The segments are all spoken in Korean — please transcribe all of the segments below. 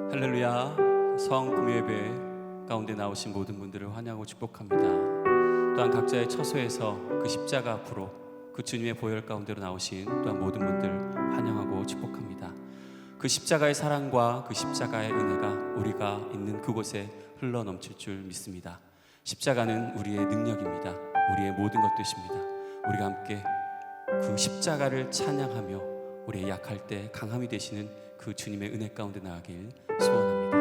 할렐루야. 성 금요예배 가운데 나오신 모든 분들을 환영하고 축복합니다. 또한 각자의 처소에서 그 십자가 앞으로 그 주님의 보혈 가운데로 나오신 또한 모든 분들 환영하고 축복합니다. 그 십자가의 사랑과 그 십자가의 은혜가 우리가 있는 그곳에 흘러넘칠 줄 믿습니다. 십자가는 우리의 능력입니다. 우리의 모든 것 되십니다. 우리가 함께 그 십자가를 찬양하며 우리의 약할 때 강함이 되시는 그 주님의 은혜 가운데 나가길 소원합니다.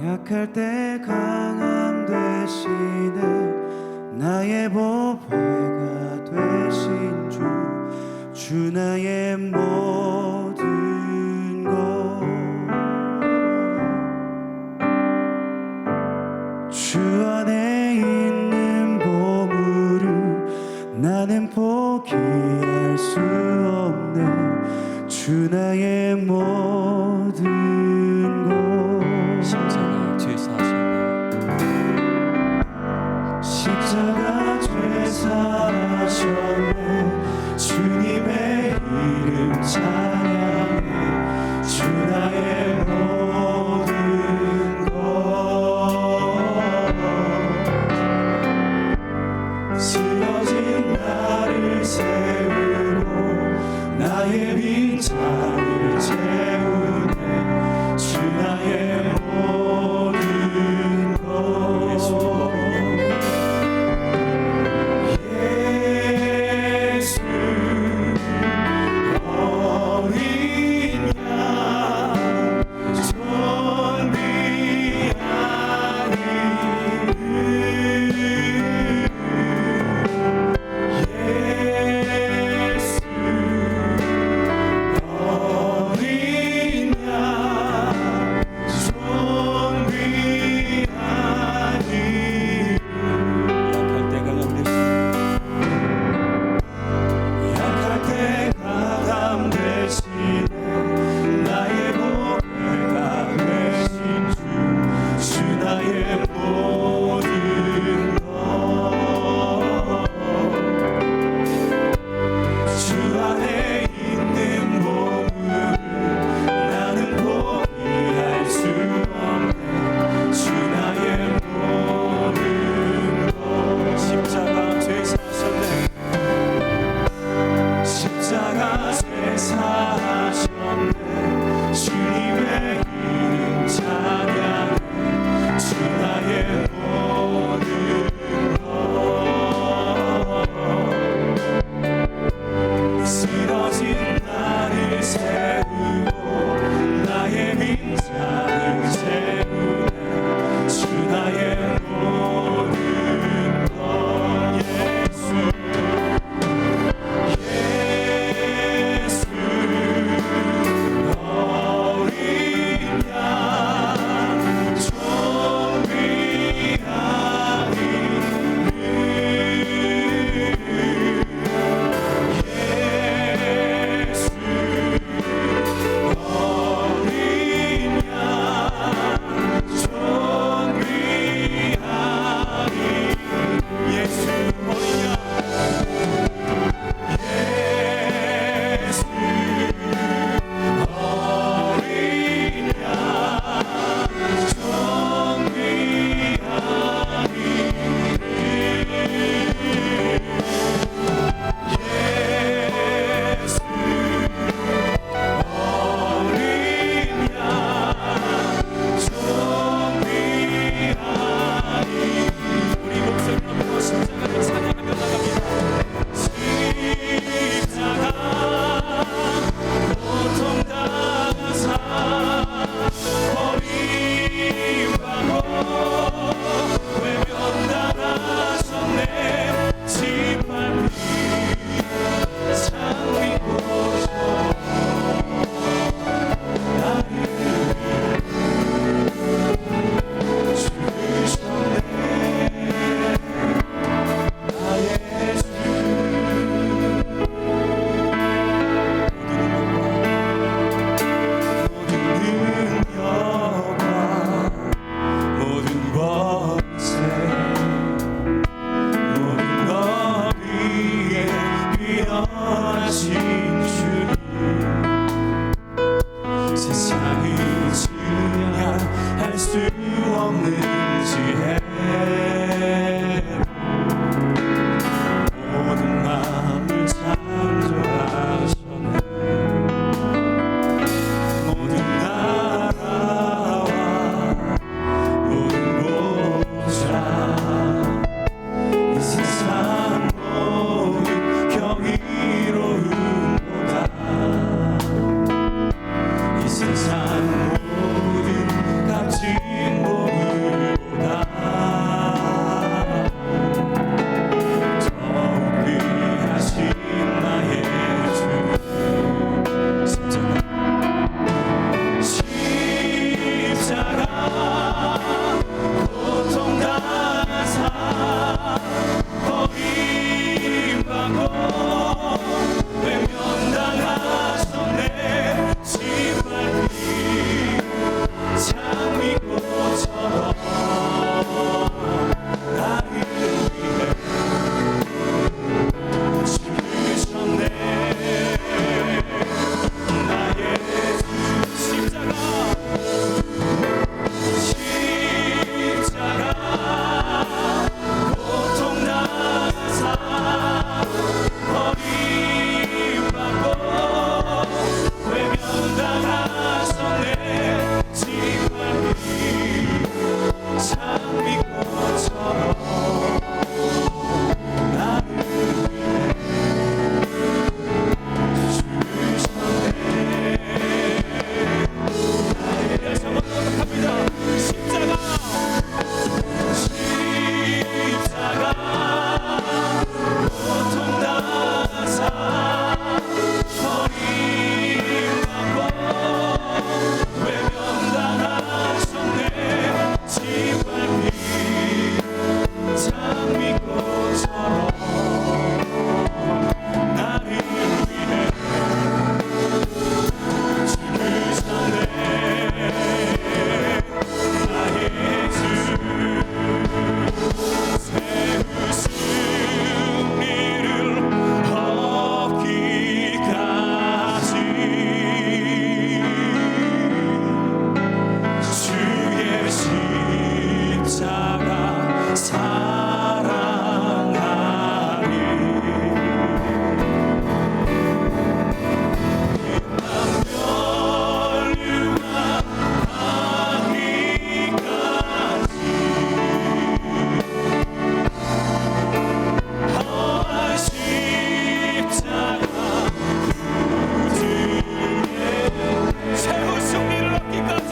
약할 때 강함 되시는 나의 보배가 되신 주 나의 모든 것 주 안에 있는 보물을 나는 포기할 수 없네 주 나의 모든 것 십자가 죄사 십자가 죄사하셨네 주님의 이름 찬양해 주 나의 모든 것 쓰러진 나를 세우고 나의 빈자리를 채우네 주 나의 모든 것 예수 어린 양 존귀한 이름 예수 어린 양 존귀한 이름 약할 때 강함 되시네. 약할 때 강함 되시네 나의 보배가 되신 주 나의 모든 것 주 안에 있는 보물을 나는 포기할 수 없네 주 나의 모든 것 십자가 죄사하셨네. 십자가 죄사하셨네 주님의 이름 찬양해 주 나의 모든 것 쓰러진 나를 세우고 나의 빈자리를 채우네 주 나의 모든 것 예수 예수 어린 양 존귀한 이름 예수 세상이 증량할 수 없는 지혜로 모든 마음을 창조하셨네. 모든 나라와 모든 보좌 이 세상 모든 경이로움보다 이 세상 모든 값진 보물보다 더욱 귀하신 나의 주 십자가 고통 당하사 버림받고 외면당하셨네. 짓밟힌 장미꽃처럼 나를 위해 죽으셨네. 나의 주 십자가 고통 당하사 버림받고 외면당하셨네. 짓밟힌 장미꽃처럼 나를 위해 죽으셨네. 다시 한번 고백합니다. 십자가 고통 당하사 버림받고 외면당하셨네. 짓밟힌 장미꽃처럼 나를 위해 죽으셨네. 나의 주 세우신 이를 얻기까지 주의 십자가 사랑하리. 험한 십자가 굳게 세우 승리를 얻기까지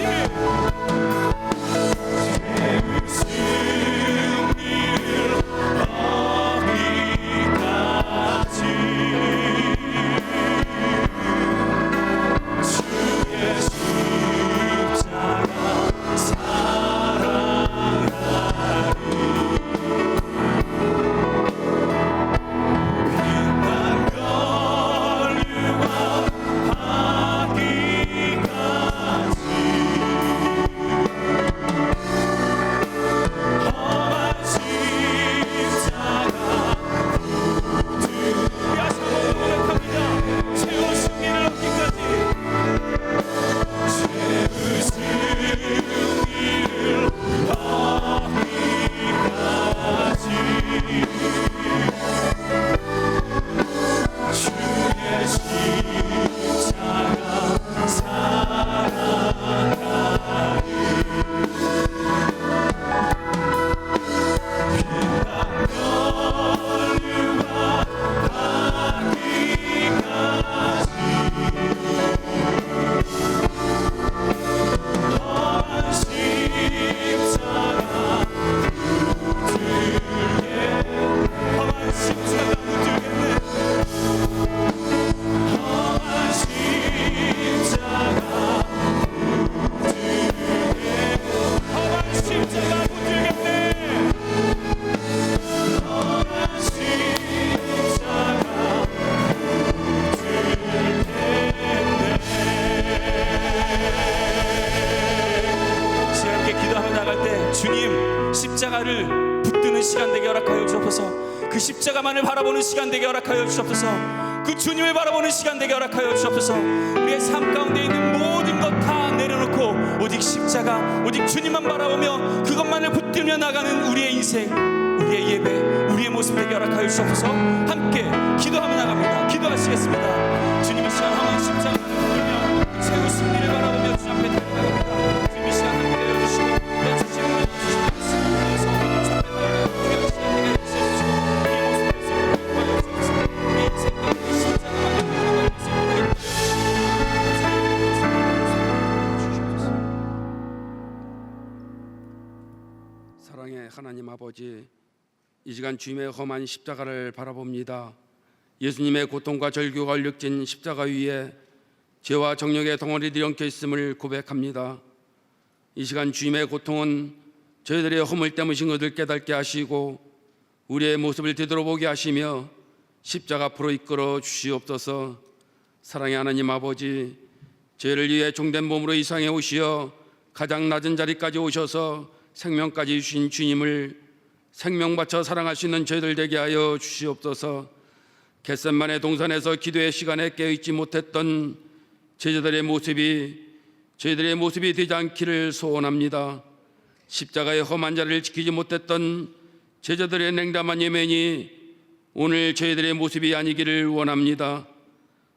십자가를 붙드는 시간 되게 허락하여 주옵소서. 그 십자가만을 바라보는 시간 되게 허락하여 주옵소서. 그 주님을 바라보는 시간 되게 허락하여 주옵소서. 우리의 삶 가운데 있는 모든 것 오직 주님만 바라보며 그것만을 붙들며 나가는 우리의 인생, 우리의 예배, 우리의 모습 되게 허락하여 주옵소서. 함께 기도하며 나갑니다. 기도하시겠습니다. 주님 이 시간 하나님 십자가를 붙들며 세우 승리를 바라보며 주 앞에 달려갑니다. 주님 이 시간 함께 해주시고 내 주신 은혜 주시옵소서. 내 성도를 주 앞에 달려가며 주여 시간 되게 해주시옵소서. 우리 모습 되게 주옵소서. 우리 인생 가운데 십자가만을 바라보며 사랑의 하나님 아버지, 이 시간 주님의 험한 십자가를 바라봅니다. 예수님의 고통과 절규가 얼룩진 십자가 위에 죄와 정욕의 덩어리들이 엉켜 있음을 고백합니다. 이 시간 주님의 고통은 저희들의 허물 때문인 것을 깨닫게 하시고 우리의 모습을 되돌아보게 하시며 십자가 앞으로 이끌어 주시옵소서. 사랑의 하나님 아버지, 저희를 위해 종된 몸으로 이 세상에 오시어 가장 낮은 자리까지 오셔서 생명까지 주신 주님을 생명 바쳐 사랑할 수 있는 저희들 되게 하여 주시옵소서. 겟셋만의 동산에서 기도의 시간에 깨어있지 못했던 제자들의 모습이 저희들의 모습이 되지 않기를 소원합니다. 십자가의 험한 자리를 지키지 못했던 제자들의 냉담한 예면이 오늘 저희들의 모습이 아니기를 원합니다.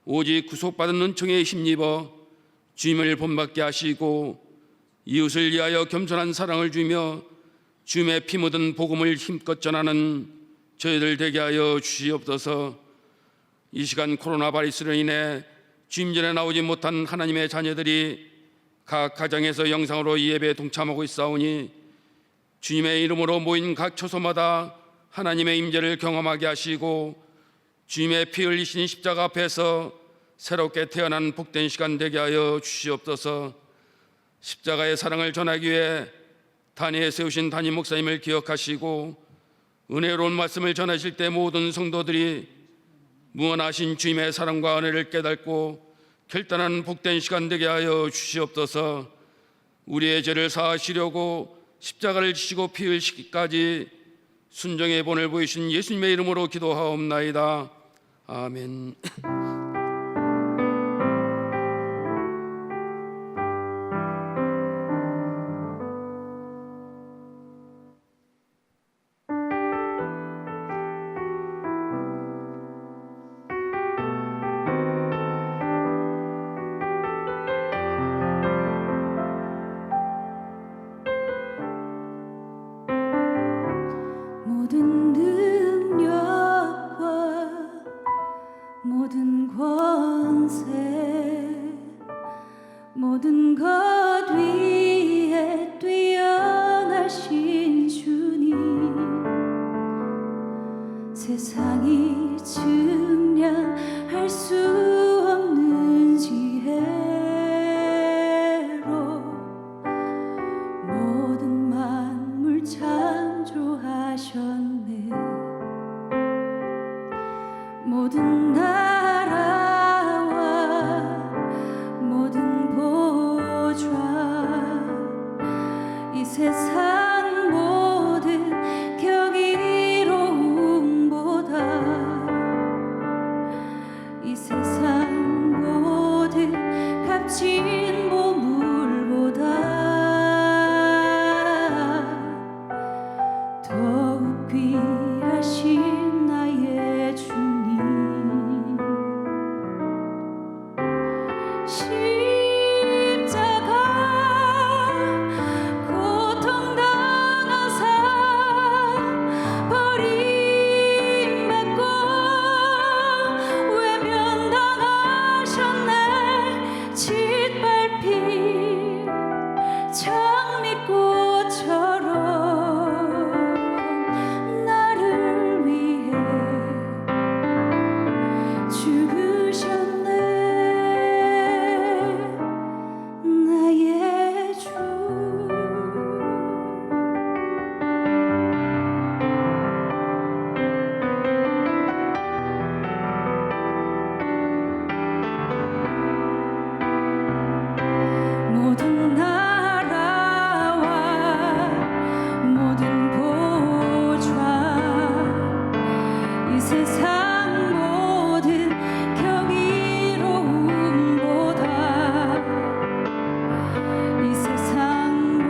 오직 구속받은 은총에 힘입어 주님을 본받게 하시고 이웃을 위하여 겸손한 사랑을 주며 주님의 피 묻은 복음을 힘껏 전하는 저희들 되게 하여 주시옵소서. 이 시간 코로나 바이러스로 인해 주님 전에 나오지 못한 하나님의 자녀들이 각 가정에서 영상으로 이 예배에 동참하고 있사오니 주님의 이름으로 모인 각 처소마다 하나님의 임재를 경험하게 하시고 주님의 피 흘리신 십자가 앞에서 새롭게 태어난 복된 시간 되게 하여 주시옵소서. 십자가의 사랑을 전하기 위해 단위에 세우신 담임 목사님을 기억하시고 은혜로운 말씀을 전하실 때 모든 성도들이 무한하신 주님의 사랑과 은혜를 깨닫고 결단하는 복된 시간 되게 하여 주시옵소서. 우리의 죄를 사하시려고 십자가를 지시고 피 흘리시기까지 순종의 본을 보이신 예수님의 이름으로 기도하옵나이다. 아멘. 모든 능력과 모든 권세 모든 것 위에 뛰어나신 주님, 세상이 증량할 수 없는 지혜로 모든 만물 창조하셨네. 모든 나라와 모든 보좌 이 세상 모든 경이로움보다 이 세상 모든 값진 보물보다 더욱 귀하신 나의 주님, 십자가 고통당하사 버림받고 외면당하셨네. 짓밟힌 장미꽃처럼 나를 위해 죽으셨네. 나의 주, 모든 나라와 모든 보좌 이 세상 모든 경이로움보다 이 세상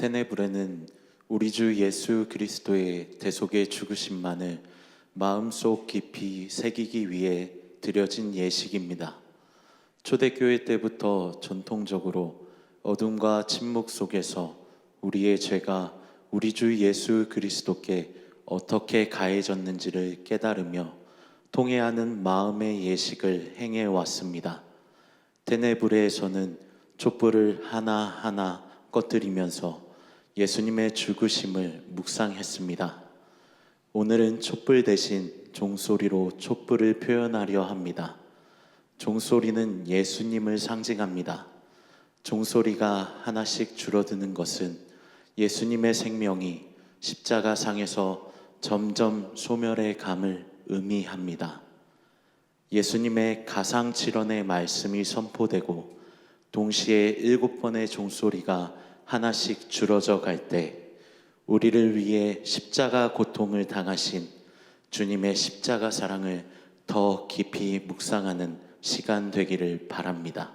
테네브레는 우리 주 예수 그리스도의 대속의 죽으심만을 마음속 깊이 새기기 위해 드려진 예식입니다. 초대교회 때부터 전통적으로 어둠과 침묵 속에서 우리의 죄가 우리 주 예수 그리스도께 어떻게 가해졌는지를 깨달으며 통회하는 마음의 예식을 행해 왔습니다. 테네브레에서는 촛불을 하나하나 꺼뜨리면서 예수님의 죽으심을 묵상했습니다. 오늘은 촛불 대신 종소리로 촛불을 표현하려 합니다. 종소리는 예수님을 상징합니다. 종소리가 하나씩 줄어드는 것은 예수님의 생명이 십자가상에서 점점 소멸해 감을 의미합니다. 예수님의 가상칠언의 말씀이 선포되고 동시에 7번의 종소리가 하나씩 줄어져 갈 때 우리를 위해 십자가 고통을 당하신 주님의 십자가 사랑을 더 깊이 묵상하는 시간 되기를 바랍니다.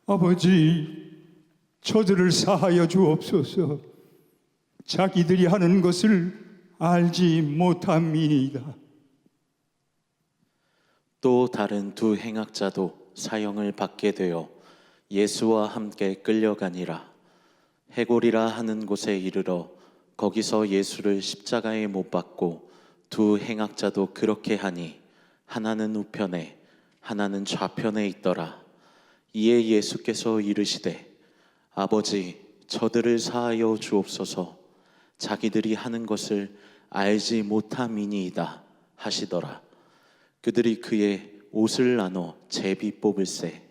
아버지, 저들을 사하여 주옵소서. 자기들이 하는 것을 알지 못함이니이다. 또 다른 두 행악자도 사형을 받게 되어 예수와 함께 끌려가니라. 해골이라 하는 곳에 이르러 거기서 예수를 십자가에 못 박고 두 행악자도 그렇게 하니 하나는 우편에 하나는 좌편에 있더라. 이에 예수께서 이르시되 아버지, 저들을 사하여 주옵소서. 자기들이 하는 것을 알지 못함이니이다 하시더라. 그들이 그의 옷을 나눠 제비 뽑을세.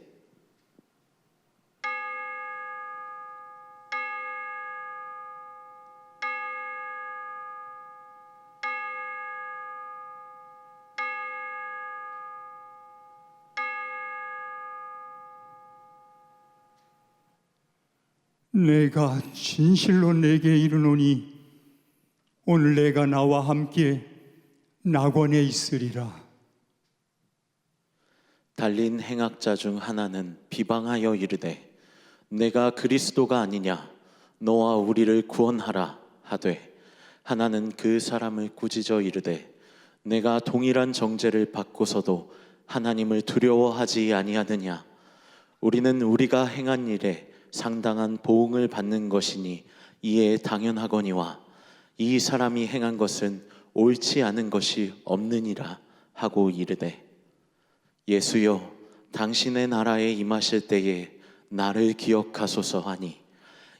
내가 진실로 내게 이르노니 오늘 내가 나와 함께 낙원에 있으리라. 달린 행악자 중 하나는 비방하여 이르되 내가 그리스도가 아니냐, 너와 우리를 구원하라 하되, 하나는 그 사람을 꾸짖어 이르되 내가 동일한 정죄를 받고서도 하나님을 두려워하지 아니하느냐. 우리는 우리가 행한 일에 상당한 보응을 받는 것이니 이에 당연하거니와 이 사람이 행한 것은 옳지 않은 것이 없느니라 하고 이르되 예수여, 당신의 나라에 임하실 때에 나를 기억하소서 하니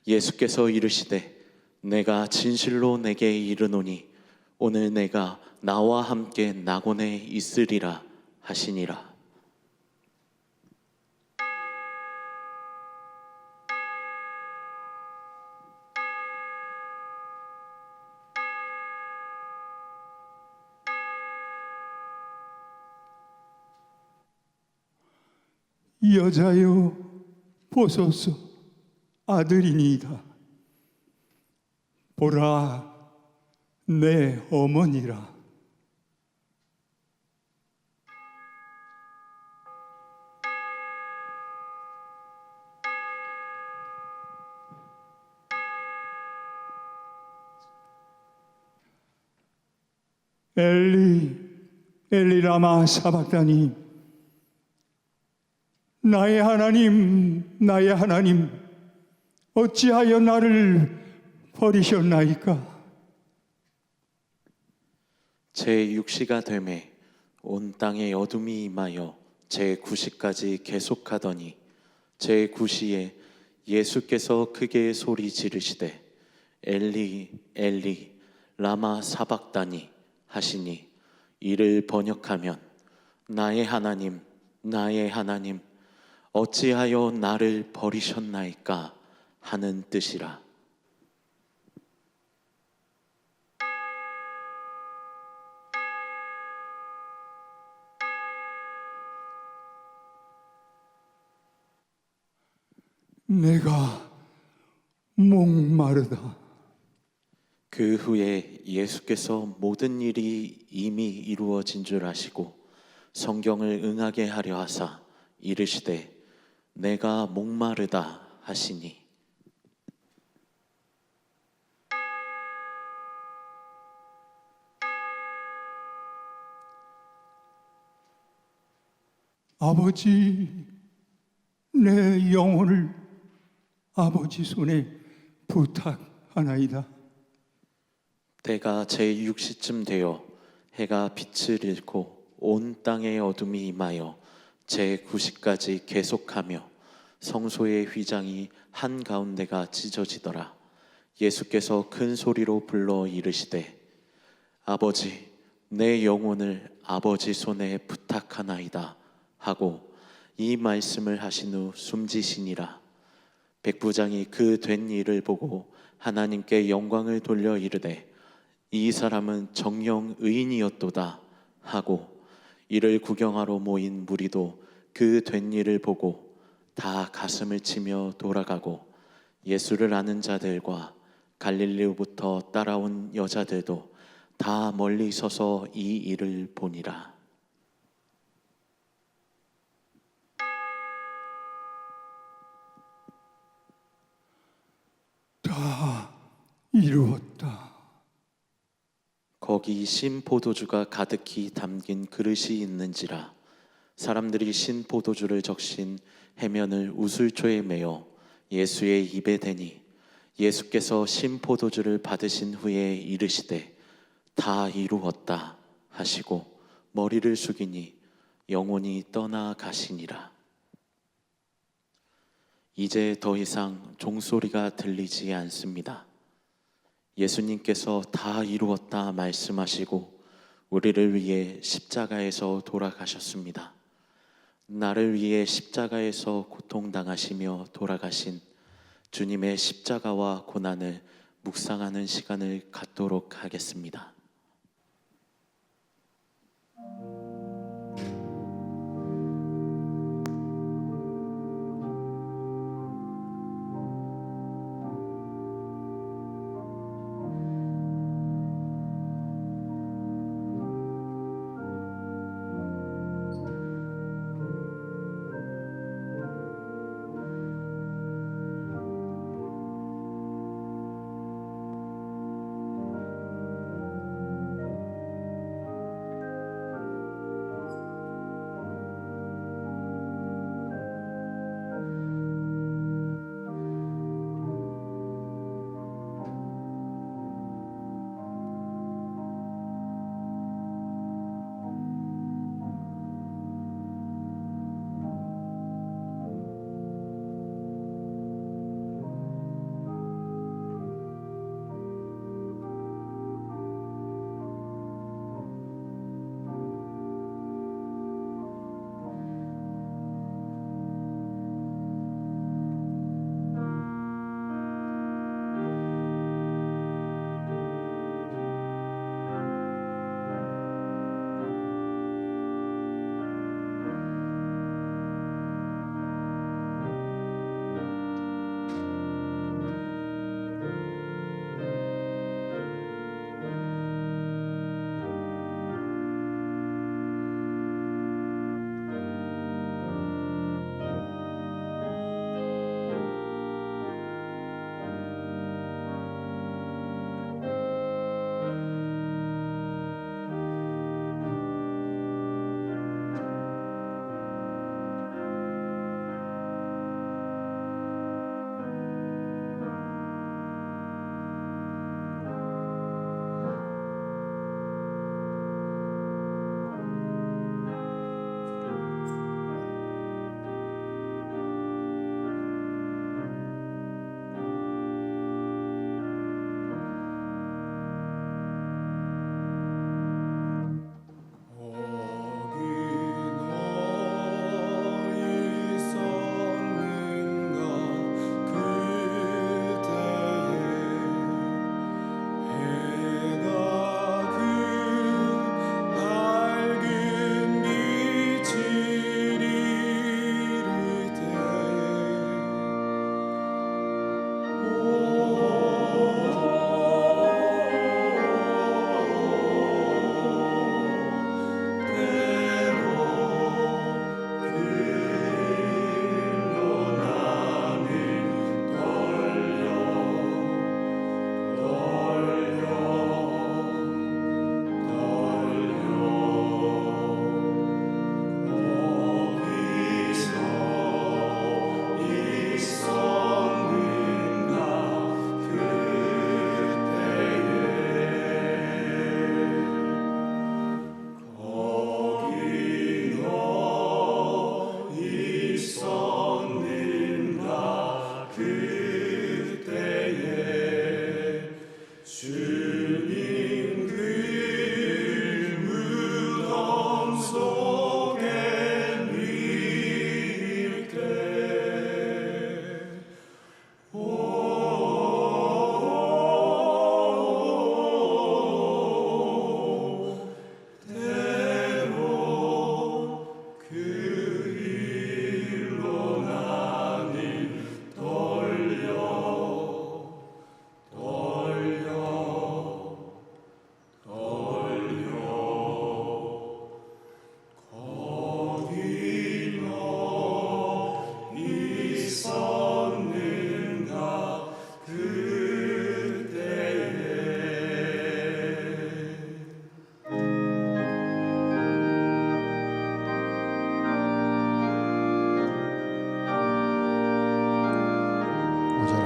예수께서 이르시되 내가 진실로 내게 이르노니 오늘 내가 나와 함께 낙원에 있으리라 하시니라. 여자여 보소서, 아들이니이다. 보라, 내 어머니라. 엘리 엘리 라마 사박다니, 나의 하나님, 나의 하나님, 어찌하여 나를 버리셨나이까? 제6시가 되매 온 땅에 어둠이 임하여 제9시까지 계속하더니 제9시에 예수께서 크게 소리 지르시되 엘리 엘리 라마 사박다니 하시니 이를 번역하면 나의 하나님, 나의 하나님, 어찌하여 나를 버리셨나이까 하는 뜻이라. 내가 목마르다. 그 후에 예수께서 모든 일이 이미 이루어진 줄 아시고 성경을 응하게 하려 하사 이르시되 내가 목마르다 하시니 아버지, 내 영혼을 아버지 손에 부탁하나이다. 때가 제6시쯤 되어 해가 빛을 잃고 온 땅의 어둠이 임하여 제9시까지 계속하며 성소의 휘장이 한가운데가 찢어지더라. 예수께서 큰 소리로 불러 이르시되 아버지, 내 영혼을 아버지 손에 부탁하나이다 하고 이 말씀을 하신 후 숨지시니라. 백부장이 그 된 일을 보고 하나님께 영광을 돌려 이르되 이 사람은 정령 의인이었도다 하고 이를 구경하러 모인 무리도 그 된 일을 보고 다 가슴을 치며 돌아가고 예수를 아는 자들과 갈릴리로부터 따라온 여자들도 다 멀리 서서 이 일을 보니라. 다 이루었다. 거기 신 포도주가 가득히 담긴 그릇이 있는지라. 사람들이 신 포도주를 적신 해면을 우슬초에 메어 예수의 입에 대니 예수께서 신 포도주를 받으신 후에 이르시되 다 이루었다 하시고 머리를 숙이니 영혼이 떠나가시니라. 이제 더 이상 종소리가 들리지 않습니다. 예수님께서 다 이루었다 말씀하시고 우리를 위해 십자가에서 돌아가셨습니다. 나를 위해 십자가에서 고통당하시며 돌아가신 주님의 십자가와 고난을 묵상하는 시간을 갖도록 하겠습니다.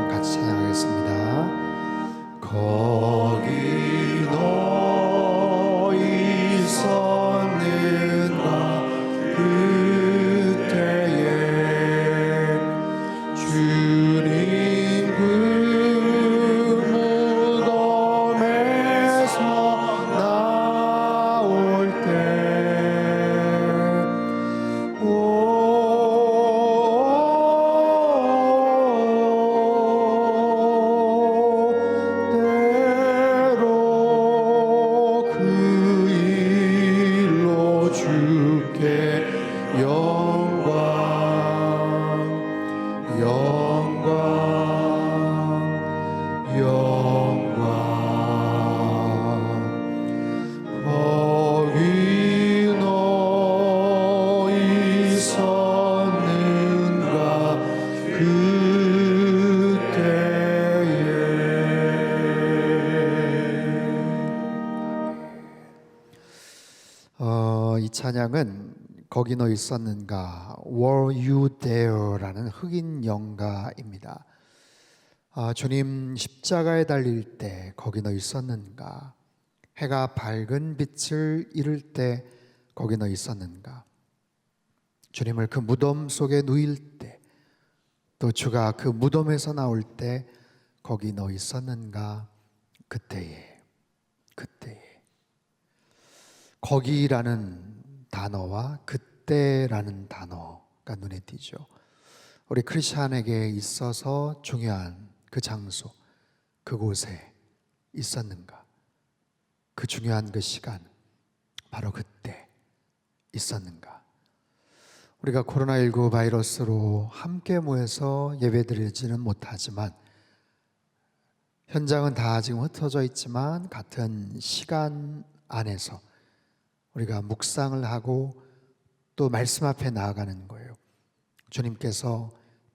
같이 찬양하겠습니다. 거기 너 있었는가 그때에 주님 그 무덤에서 나올 때 때로 그 일로 주께 영광 영광 영광 거기 너 있었는가 이 찬양은 거기 너 있었는가 Were you there라는 흑인 영가입니다. 주님 십자가에 달릴 때 거기 너 있었는가, 해가 밝은 빛을 잃을 때 거기 너 있었는가, 주님을 그 무덤 속에 누일 때, 또 주가 그 무덤에서 나올 때 거기 너 있었는가. 그때에 거기라는 단어와 그때라는 단어가 눈에 띄죠. 우리 크리스찬에게 있어서 중요한 그 장소, 그곳에 있었는가, 그 중요한 그 시간, 바로 그때 있었는가. 우리가 코로나19 바이러스로 함께 모여서 예배드리지는 못하지만, 현장은 다 지금 흩어져 있지만 같은 시간 안에서 우리가 묵상을 하고 또 말씀 앞에 나아가는 거예요. 주님께서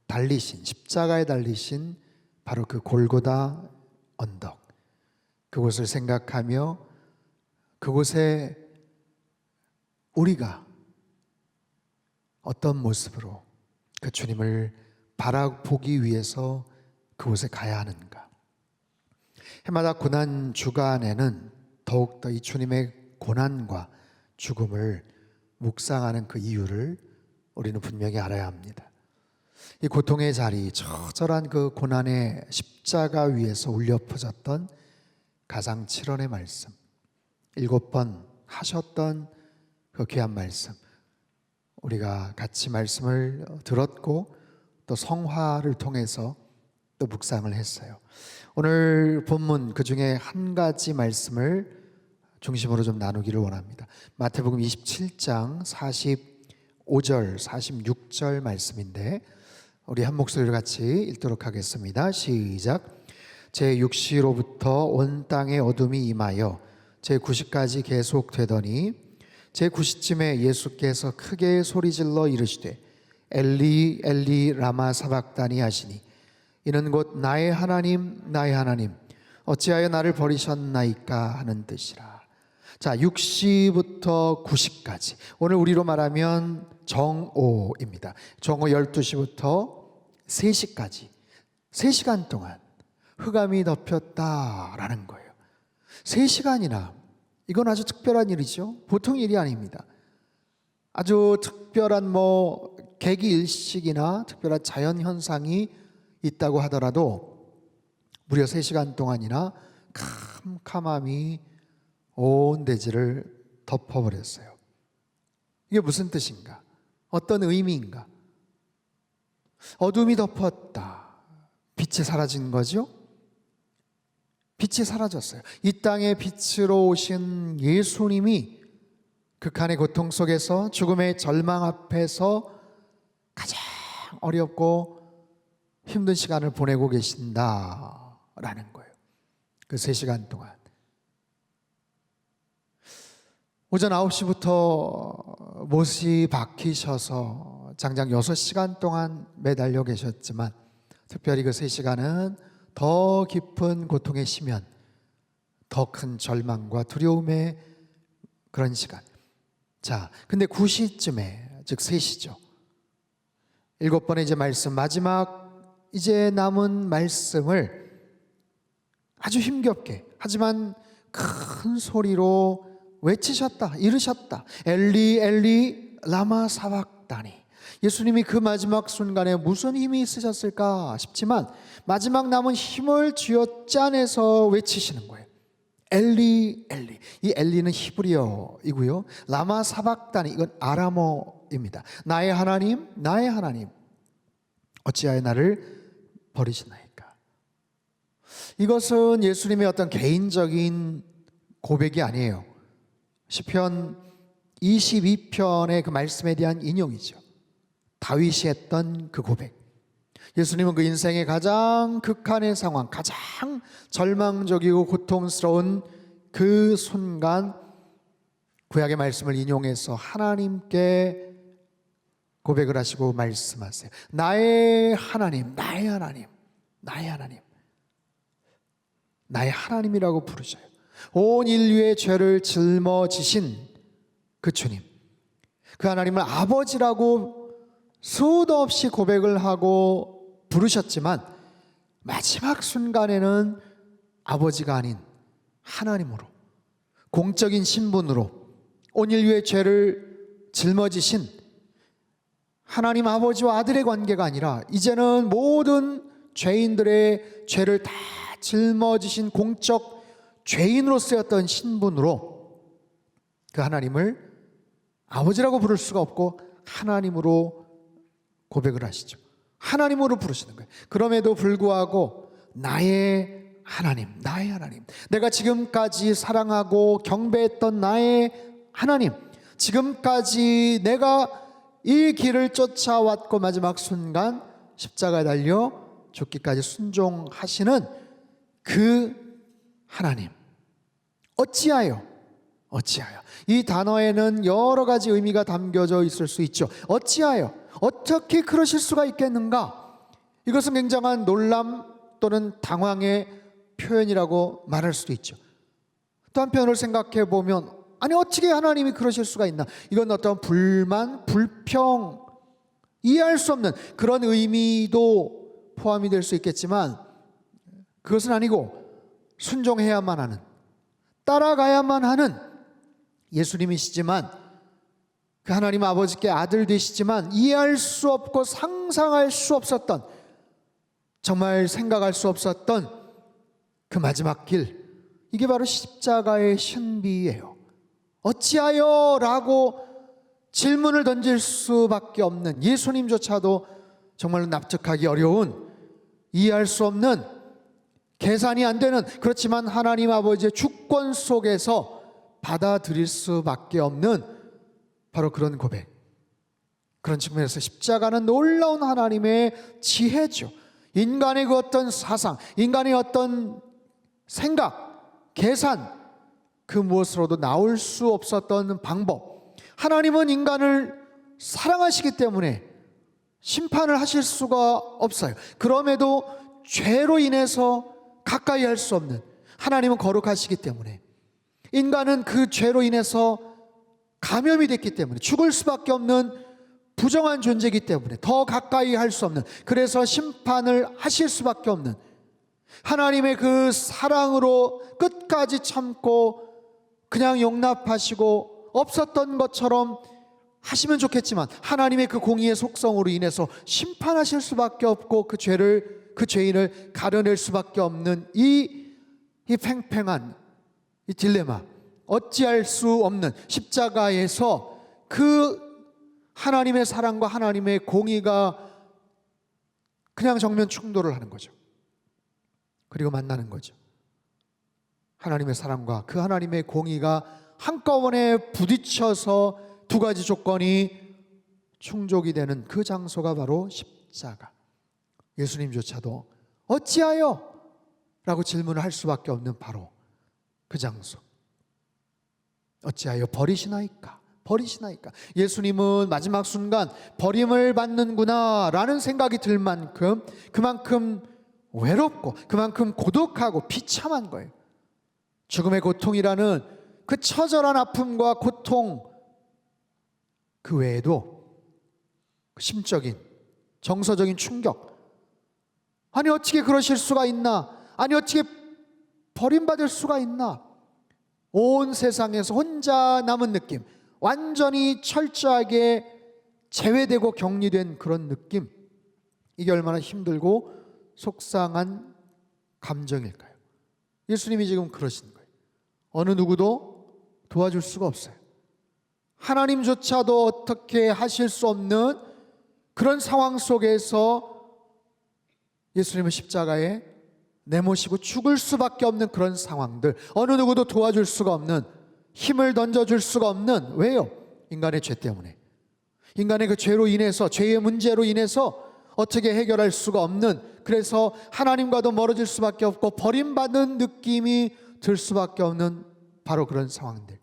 달리신, 십자가에 달리신 바로 그 골고다 언덕, 그곳을 생각하며 그곳에 우리가 어떤 모습으로 그 주님을 바라보기 위해서 그곳에 가야 하는가. 해마다 고난 주간에는 더욱더 이 주님의 고난과 죽음을 묵상하는 그 이유를 우리는 분명히 알아야 합니다. 이 고통의 자리, 처절한 그 고난의 십자가 위에서 울려 퍼졌던 가상 7원의 말씀, 7번 하셨던 그 귀한 말씀, 우리가 같이 말씀을 들었고 또 성화를 통해서 또 묵상을 했어요. 오늘 본문 그 중에 한 가지 말씀을 중심으로 좀 나누기를 원합니다. 마태복음 27장 45절 46절 말씀인데 우리 한 목소리로 같이 읽도록 하겠습니다. 시작. 제 6시로부터 온 땅에 어둠이 임하여 제 9시까지 계속되더니 제 9시쯤에 예수께서 크게 소리질러 이르시되 엘리 엘리 라마 사박다니 하시니 이는 곧 나의 하나님 나의 하나님 어찌하여 나를 버리셨나이까 하는 뜻이라. 자, 6시부터 9시까지, 오늘 우리로 말하면 정오입니다. 정오 12시부터 3시까지 3시간 동안 흑암이 덮였다라는 거예요. 3시간이나, 이건 아주 특별한 일이죠. 보통 일이 아닙니다. 아주 특별한 계기 일식이나 특별한 자연 현상이 있다고 하더라도 무려 3시간 동안이나 캄캄함이 온 대지를 덮어버렸어요. 이게 무슨 뜻인가? 어떤 의미인가? 어둠이 덮었다. 빛이 사라진 거죠? 빛이 사라졌어요. 이 땅의 빛으로 오신 예수님이 극한의 고통 속에서 죽음의 절망 앞에서 가장 어렵고 힘든 시간을 보내고 계신다라는 거예요. 그 3시간 동안 오전 9시부터 못이 박히셔서 장장 6시간 동안 매달려 계셨지만 특별히 그 3시간은 더 깊은 고통의 심연, 더 큰 절망과 두려움의 그런 시간. 자, 근데 9시쯤에, 즉 3시죠. 7번의 이제 말씀, 마지막 이제 남은 말씀을 아주 힘겹게 하지만 큰 소리로 외치셨다, 이르셨다. 엘리 엘리 라마 사박다니. 예수님이 그 마지막 순간에 무슨 힘이 있으셨을까 싶지만 마지막 남은 힘을 쥐어짜내서 외치시는 거예요. 엘리 엘리. 이 엘리는 히브리어이고요. 라마 사박다니, 이건 아람어입니다. 나의 하나님, 나의 하나님, 어찌하여 나를 버리시나이까. 이것은 예수님의 어떤 개인적인 고백이 아니에요. 시편 22편의 그 말씀에 대한 인용이죠. 다윗이 했던 그 고백. 예수님은 그 인생의 가장 극한의 상황, 가장 절망적이고 고통스러운 그 순간 구약의 말씀을 인용해서 하나님께 고백을 하시고 말씀하세요. 나의 하나님, 나의 하나님, 나의 하나님, 나의 하나님이라고 부르셔요. 온 인류의 죄를 짊어지신 그 주님, 그 하나님을 아버지라고 수도 없이 고백을 하고 부르셨지만 마지막 순간에는 아버지가 아닌 하나님으로, 공적인 신분으로 온 인류의 죄를 짊어지신 하나님 아버지와 아들의 관계가 아니라 이제는 모든 죄인들의 죄를 다 짊어지신 공적 죄인으로 쓰였던 신분으로 그 하나님을 아버지라고 부를 수가 없고 하나님으로 고백을 하시죠. 하나님으로 부르시는 거예요. 그럼에도 불구하고 나의 하나님, 나의 하나님, 내가 지금까지 사랑하고 경배했던 나의 하나님, 지금까지 내가 이 길을 쫓아왔고 마지막 순간 십자가에 달려 죽기까지 순종하시는 그 하나님, 어찌하여 이 단어에는 여러 가지 의미가 담겨져 있을 수 있죠. 어찌하여, 어떻게 그러실 수가 있겠는가? 이것은 굉장한 놀람 또는 당황의 표현이라고 말할 수도 있죠. 또 한편으로 생각해 보면 아니 어떻게 하나님이 그러실 수가 있나? 이건 어떤 불만, 불평, 이해할 수 없는 그런 의미도 포함이 될 수 있겠지만 그것은 아니고 순종해야만 하는, 따라가야만 하는 예수님이시지만 그 하나님 아버지께 아들 되시지만 이해할 수 없고 상상할 수 없었던, 정말 생각할 수 없었던 그 마지막 길, 이게 바로 십자가의 신비예요. 어찌하여? 라고 질문을 던질 수밖에 없는, 예수님조차도 정말로 납득하기 어려운, 이해할 수 없는, 계산이 안 되는, 그렇지만 하나님 아버지의 주권 속에서 받아들일 수밖에 없는 바로 그런 고백. 그런 측면에서 십자가는 놀라운 하나님의 지혜죠. 인간의 그 어떤 사상, 인간의 어떤 생각, 계산, 그 무엇으로도 나올 수 없었던 방법. 하나님은 인간을 사랑하시기 때문에 심판을 하실 수가 없어요. 그럼에도 죄로 인해서 가까이 할 수 없는, 하나님은 거룩하시기 때문에 인간은 그 죄로 인해서 감염이 됐기 때문에 죽을 수밖에 없는 부정한 존재이기 때문에 더 가까이 할 수 없는, 그래서 심판을 하실 수밖에 없는 하나님의 그 사랑으로 끝까지 참고 그냥 용납하시고 없었던 것처럼 하시면 좋겠지만 하나님의 그 공의의 속성으로 인해서 심판하실 수밖에 없고 그 죄인을 가려낼 수밖에 없는 이 이 팽팽한 이 딜레마, 어찌할 수 없는 십자가에서 그 하나님의 사랑과 하나님의 공의가 그냥 정면 충돌을 하는 거죠. 그리고 만나는 거죠. 하나님의 사랑과 그 하나님의 공의가 한꺼번에 부딪혀서 두 가지 조건이 충족이 되는 그 장소가 바로 십자가. 예수님조차도 어찌하여? 라고 질문을 할 수밖에 없는 바로 그 장소. 어찌하여 버리시나이까? 버리시나이까? 예수님은 마지막 순간 버림을 받는구나 라는 생각이 들 만큼 그만큼 외롭고 그만큼 고독하고 비참한 거예요. 죽음의 고통이라는 그 처절한 아픔과 고통 그 외에도 심적인 정서적인 충격, 아니 어떻게 그러실 수가 있나, 아니 어떻게 버림받을 수가 있나, 온 세상에서 혼자 남은 느낌, 완전히 철저하게 제외되고 격리된 그런 느낌, 이게 얼마나 힘들고 속상한 감정일까요? 예수님이 지금 그러신 거예요. 어느 누구도 도와줄 수가 없어요. 하나님조차도 어떻게 하실 수 없는 그런 상황 속에서 예수님은 십자가에 내모시고 죽을 수밖에 없는 그런 상황들, 어느 누구도 도와줄 수가 없는, 힘을 던져줄 수가 없는, 왜요? 인간의 죄 때문에, 인간의 그 죄로 인해서, 죄의 문제로 인해서 어떻게 해결할 수가 없는, 그래서 하나님과도 멀어질 수밖에 없고 버림받는 느낌이 들 수밖에 없는 바로 그런 상황들.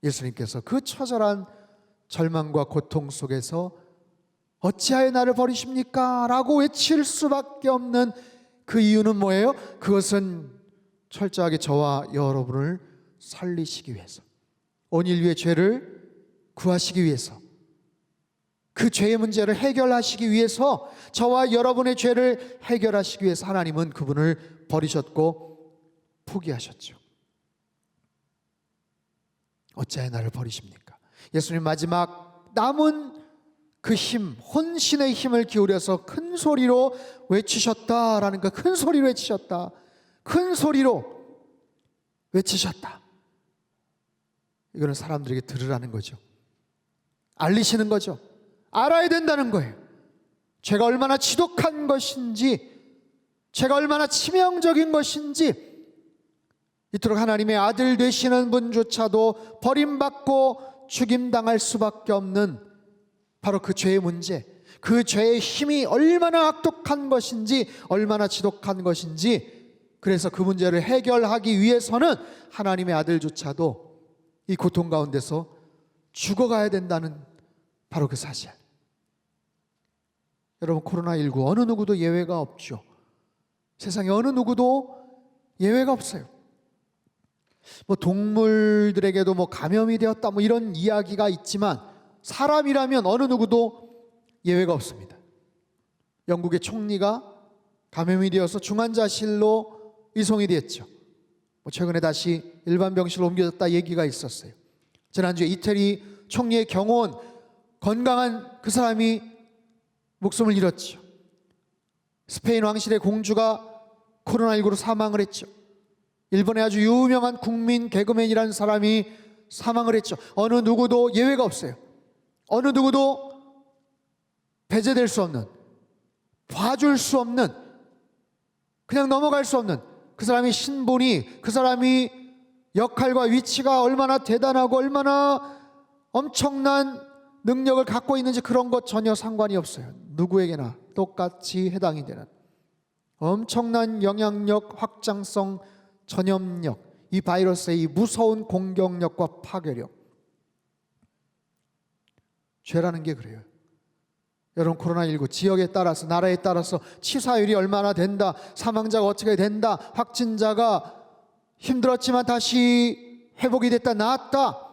예수님께서 그 처절한 절망과 고통 속에서 어찌하여 나를 버리십니까? 라고 외칠 수밖에 없는 그 이유는 뭐예요? 그것은 철저하게 저와 여러분을 살리시기 위해서, 온 인류의 죄를 구하시기 위해서, 그 죄의 문제를 해결하시기 위해서, 저와 여러분의 죄를 해결하시기 위해서 하나님은 그분을 버리셨고 포기하셨죠. 어찌하여 나를 버리십니까? 예수님 마지막 남은 그 힘, 혼신의 힘을 기울여서 큰 소리로 외치셨다라는 거, 큰 소리로 외치셨다, 큰 소리로 외치셨다. 이거는 사람들에게 들으라는 거죠. 알리시는 거죠. 알아야 된다는 거예요. 죄가 얼마나 지독한 것인지, 죄가 얼마나 치명적인 것인지, 이토록 하나님의 아들 되시는 분조차도 버림받고 죽임당할 수밖에 없는 바로 그 죄의 문제, 그 죄의 힘이 얼마나 악독한 것인지, 얼마나 지독한 것인지, 그래서 그 문제를 해결하기 위해서는 하나님의 아들조차도 이 고통 가운데서 죽어가야 된다는 바로 그 사실. 여러분, 코로나19 어느 누구도 예외가 없죠. 세상에 어느 누구도 예외가 없어요. 뭐 동물들에게도 뭐 감염이 되었다 뭐 이런 이야기가 있지만 사람이라면 어느 누구도 예외가 없습니다. 영국의 총리가 감염이 되어서 중환자실로 이송이 됐죠. 뭐 최근에 다시 일반 병실로 옮겨졌다 얘기가 있었어요. 지난주에 이태리 총리의 경호원, 건강한 그 사람이 목숨을 잃었죠. 스페인 왕실의 공주가 코로나19로 사망을 했죠. 일본의 아주 유명한 국민 개그맨이라는 사람이 사망을 했죠. 어느 누구도 예외가 없어요. 어느 누구도 배제될 수 없는, 봐줄 수 없는, 그냥 넘어갈 수 없는 그 사람의 신분이, 그 사람이 역할과 위치가 얼마나 대단하고 얼마나 엄청난 능력을 갖고 있는지 그런 것 전혀 상관이 없어요. 누구에게나 똑같이 해당이 되는 엄청난 영향력, 확장성, 전염력, 이 바이러스의 이 무서운 공격력과 파괴력. 죄라는 게 그래요. 여러분, 코로나19 지역에 따라서, 나라에 따라서 치사율이 얼마나 된다, 사망자가 어떻게 된다, 확진자가 힘들었지만 다시 회복이 됐다, 나았다,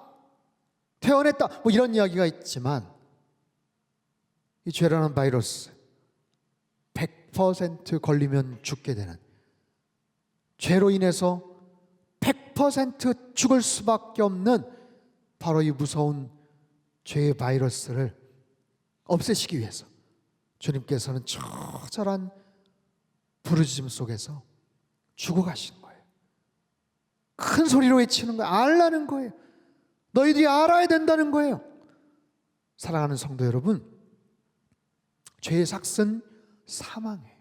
퇴원했다, 뭐 이런 이야기가 있지만 이 죄라는 바이러스 100% 걸리면 죽게 되는, 죄로 인해서 100% 죽을 수밖에 없는 바로 이 무서운 죄의 바이러스를 없애시기 위해서 주님께서는 처절한 부르짖음 속에서 죽어가신 거예요. 큰 소리로 외치는 거예요. 알라는 거예요. 너희들이 알아야 된다는 거예요. 사랑하는 성도 여러분, 죄의 삭은 사망이에요.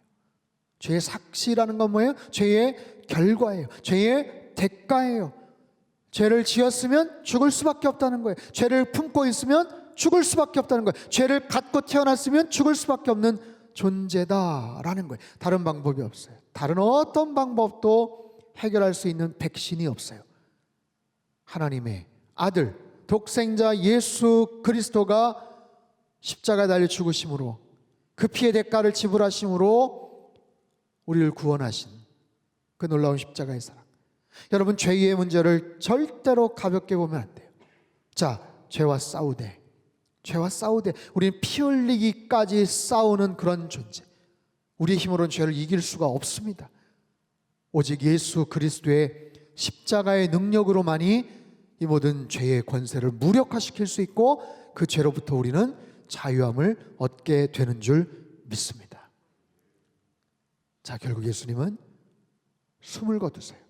죄의 삭이라는 건 뭐예요? 죄의 결과예요. 죄의 대가예요. 죄를 지었으면 죽을 수밖에 없다는 거예요. 죄를 품고 있으면 죽을 수밖에 없다는 거예요. 죄를 갖고 태어났으면 죽을 수밖에 없는 존재다라는 거예요. 다른 방법이 없어요. 다른 어떤 방법도 해결할 수 있는 백신이 없어요. 하나님의 아들, 독생자 예수 그리스도가 십자가에 달려 죽으심으로, 그 피의 대가를 지불하심으로 우리를 구원하신 그 놀라운 십자가의 사랑. 여러분, 죄의 문제를 절대로 가볍게 보면 안 돼요. 자, 죄와 싸우되 우리는 피 흘리기까지 싸우는 그런 존재. 우리의 힘으로는 죄를 이길 수가 없습니다. 오직 예수 그리스도의 십자가의 능력으로만이 이 모든 죄의 권세를 무력화시킬 수 있고 그 죄로부터 우리는 자유함을 얻게 되는 줄 믿습니다. 자, 결국 예수님은 숨을 거두세요.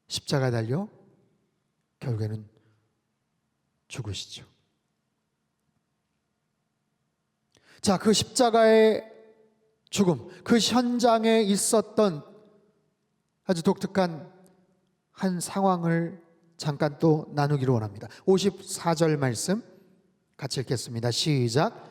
십자가에 달려 결국에는 죽으시죠. 자, 그 십자가의 죽음, 그 현장에 있었던 아주 독특한 한 상황을 잠깐 또 나누기를 원합니다. 54절 말씀 같이 읽겠습니다. 시작.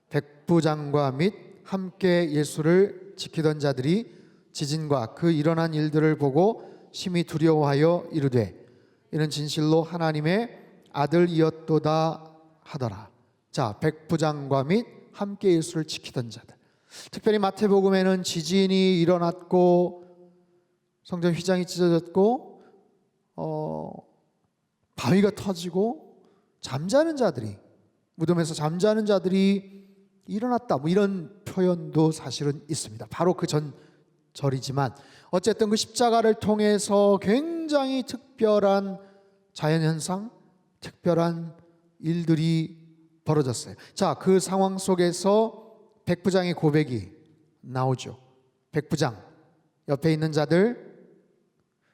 백부장과 및 함께 예수를 지키던 자들이 지진과 그 일어난 일들을 보고 심히 두려워하여 이르되 이는 진실로 하나님의 아들이었도다 하더라. 자, 백부장과 및 함께 예수를 지키던 자들. 특별히 마태복음에는 지진이 일어났고 성전 휘장이 찢어졌고 바위가 터지고 잠자는 자들이, 무덤에서 잠자는 자들이 일어났다, 뭐 이런 표현도 사실은 있습니다. 바로 그 전절이지만 어쨌든 그 십자가를 통해서 굉장히 특별한 자연현상, 특별한 일들이 벌어졌어요. 자, 그 상황 속에서 백부장의 고백이 나오죠. 백부장, 옆에 있는 자들,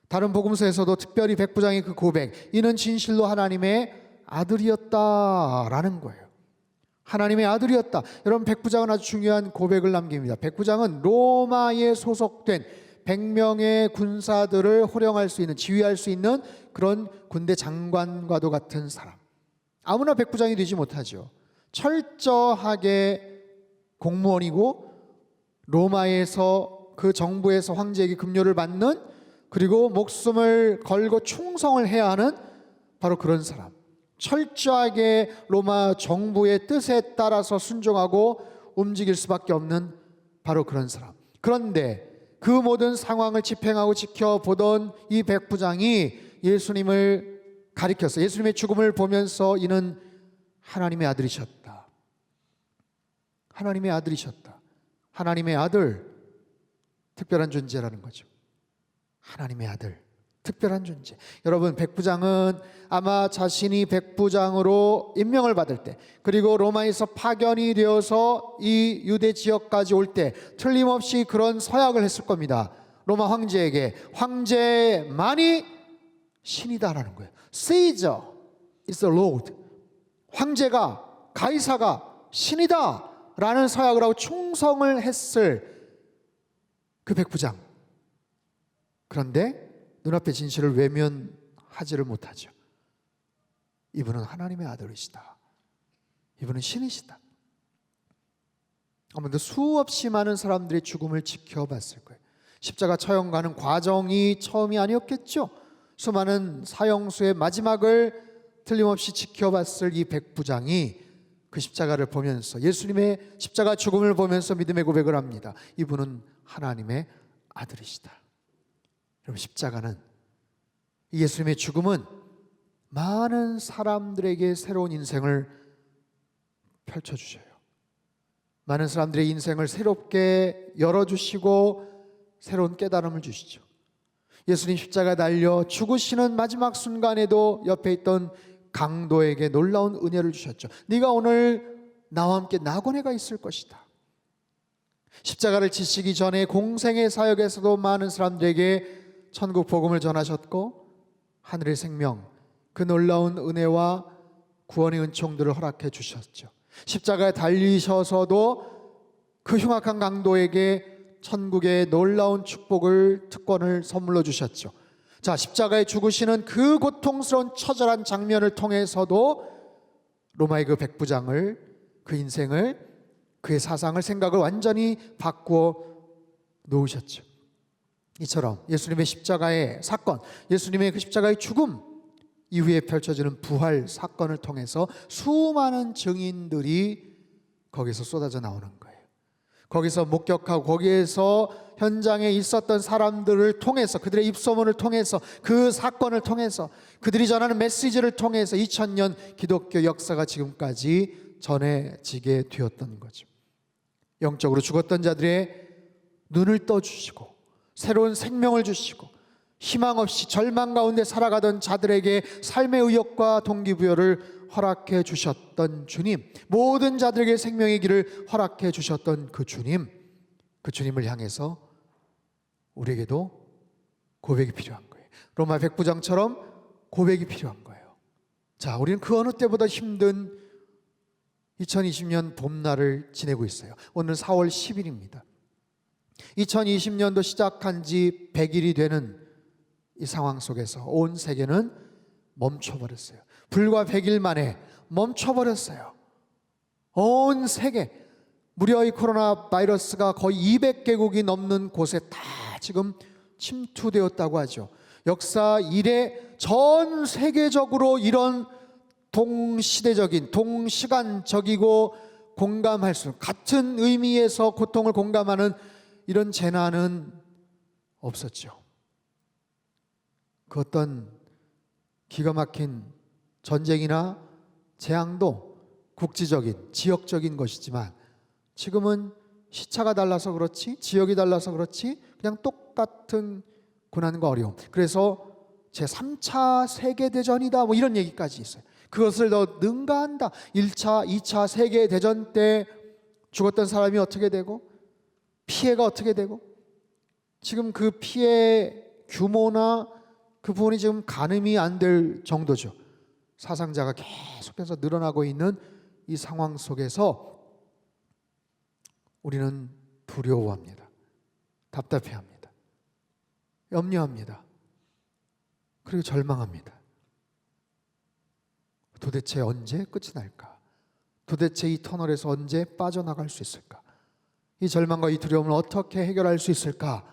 다른 복음서에서도 특별히 백부장의 그 고백, 이는 진실로 하나님의 아들이었다라는 거예요. 하나님의 아들이었다. 여러분, 백부장은 아주 중요한 고백을 남깁니다. 백부장은 로마에 소속된 100명의 군사들을 호령할 수 있는, 지휘할 수 있는 그런 군대 장관과도 같은 사람. 아무나 백부장이 되지 못하죠. 철저하게 공무원이고 로마에서 그 정부에서 황제에게 급료를 받는, 그리고 목숨을 걸고 충성을 해야 하는 바로 그런 사람. 철저하게 로마 정부의 뜻에 따라서 순종하고 움직일 수밖에 없는 바로 그런 사람. 그런데 그 모든 상황을 집행하고 지켜보던 이 백부장이 예수님을 가리켰어요. 예수님의 죽음을 보면서 이는 하나님의 아들이셨다. 하나님의 아들이셨다. 하나님의 아들, 특별한 존재라는 거죠. 하나님의 아들, 특별한 존재. 여러분, 백부장은 아마 자신이 백부장으로 임명을 받을 때, 그리고 로마에서 파견이 되어서 이 유대 지역까지 올 때 틀림없이 그런 서약을 했을 겁니다. 로마 황제에게, 황제만이 신이다라는 거예요. Caesar is the Lord. 황제가, 가이사가 신이다 라는 서약을 하고 충성을 했을 그 백부장. 그런데 눈앞의 진실을 외면하지를 못하죠. 이분은 하나님의 아들이시다. 이분은 신이시다. 아무래도 수없이 많은 사람들의 죽음을 지켜봤을 거예요. 십자가 처형 가는 과정이 처음이 아니었겠죠. 수많은 사형수의 마지막을 틀림없이 지켜봤을 이 백부장이 그 십자가를 보면서, 예수님의 십자가 죽음을 보면서 믿음의 고백을 합니다. 이분은 하나님의 아들이시다. 여러분, 십자가는, 예수님의 죽음은 많은 사람들에게 새로운 인생을 펼쳐주셔요. 많은 사람들의 인생을 새롭게 열어주시고 새로운 깨달음을 주시죠. 예수님 십자가에 달려 죽으시는 마지막 순간에도 옆에 있던 강도에게 놀라운 은혜를 주셨죠. 네가 오늘 나와 함께 낙원에 가 있을 것이다. 십자가를 지시기 전에 공생의 사역에서도 많은 사람들에게 천국 복음을 전하셨고, 하늘의 생명, 그 놀라운 은혜와 구원의 은총들을 허락해 주셨죠. 십자가에 달리셔서도 그 흉악한 강도에게 천국의 놀라운 축복을, 특권을 선물로 주셨죠. 자, 십자가에 죽으시는 그 고통스러운 처절한 장면을 통해서도 로마의 그 백부장을, 그 인생을, 그의 사상을, 생각을 완전히 바꾸어 놓으셨죠. 이처럼 예수님의 십자가의 사건, 예수님의 그 십자가의 죽음 이후에 펼쳐지는 부활 사건을 통해서 수많은 증인들이 거기서 쏟아져 나오는 거예요. 거기서 목격하고 거기에서 현장에 있었던 사람들을 통해서, 그들의 입소문을 통해서, 그 사건을 통해서, 그들이 전하는 메시지를 통해서 2000년 기독교 역사가 지금까지 전해지게 되었던 거죠. 영적으로 죽었던 자들의 눈을 떠주시고 새로운 생명을 주시고 희망 없이 절망 가운데 살아가던 자들에게 삶의 의욕과 동기부여를 허락해 주셨던 주님, 모든 자들에게 생명의 길을 허락해 주셨던 그 주님, 그 주님을 향해서 우리에게도 고백이 필요한 거예요. 로마 백부장처럼 고백이 필요한 거예요. 자, 우리는 그 어느 때보다 힘든 2020년 봄날을 지내고 있어요. 오늘 4월 10일입니다. 2020년도 시작한 지 100일이 되는 이 상황 속에서 온 세계는 멈춰버렸어요. 불과 100일 만에 멈춰버렸어요. 온 세계, 무려 이 코로나 바이러스가 거의 200개국이 넘는 곳에 다 지금 침투되었다고 하죠. 역사 이래 전 세계적으로 이런 동시대적인, 동시간적이고 공감할 수, 같은 의미에서 고통을 공감하는 이런 재난은 없었죠. 그 어떤 기가 막힌 전쟁이나 재앙도 국지적인, 지역적인 것이지만 지금은 시차가 달라서 그렇지, 지역이 달라서 그렇지 그냥 똑같은 고난과 어려움. 그래서 제3차 세계대전이다 뭐 이런 얘기까지 있어요. 그것을 더 능가한다. 1차, 2차 세계대전 때 죽었던 사람이 어떻게 되고 피해가 어떻게 되고 지금 그 피해 규모나 그 부분이 지금 가늠이 안 될 정도죠. 사상자가 계속해서 늘어나고 있는 이 상황 속에서 우리는 두려워합니다. 답답해합니다. 염려합니다. 그리고 절망합니다. 도대체 언제 끝이 날까? 도대체 이 터널에서 언제 빠져나갈 수 있을까? 이 절망과 이 두려움을 어떻게 해결할 수 있을까?